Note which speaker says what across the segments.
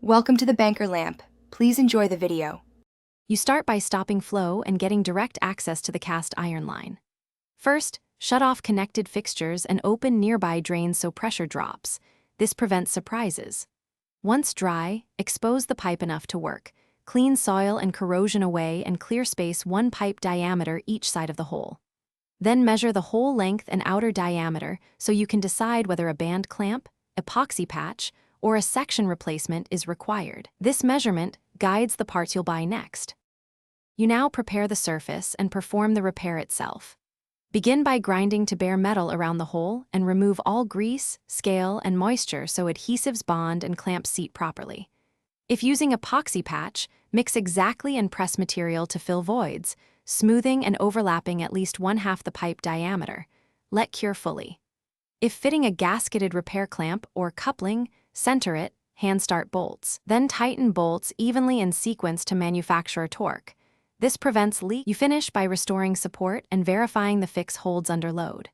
Speaker 1: Welcome to the banker lamp. Please enjoy the video.
Speaker 2: You start by stopping flow and getting direct access to the cast iron line. First, shut off connected fixtures and open nearby drains so pressure drops. This prevents surprises. Once dry, expose the pipe enough to work. Clean soil and corrosion away and clear space 1 pipe diameter each side of the hole. Then measure the hole length and outer diameter so you can decide whether a band clamp, epoxy patch, or a section replacement is required. This measurement guides the parts you'll buy next. You now prepare the surface and perform the repair itself. Begin by grinding to bare metal around the hole and remove all grease, scale, and moisture so adhesives bond and clamps seat properly. If using epoxy patch, mix exactly and press material to fill voids, smoothing and overlapping at least 1/2 the pipe diameter. Let cure fully. If fitting a gasketed repair clamp or coupling, center it, hand start bolts. Then tighten bolts evenly in sequence to manufacture torque. This prevents leak. You finish by restoring support and verifying the fix holds under load.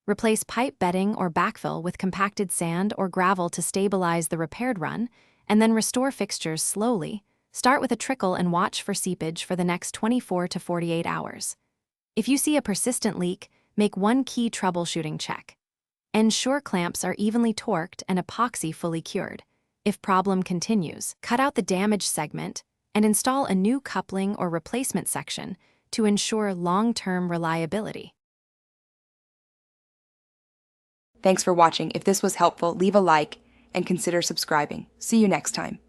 Speaker 2: Replace pipe bedding or backfill with compacted sand or gravel to stabilize the repaired run, and then restore fixtures slowly. Start with a trickle and watch for seepage for the next 24 to 48 hours. If you see a persistent leak, make one key troubleshooting check. Ensure clamps are evenly torqued and epoxy fully cured. If problem continues, cut out the damaged segment and install a new coupling or replacement section to ensure long-term reliability.
Speaker 1: Thanks for watching. If this was helpful, leave a like and consider subscribing. See you next time.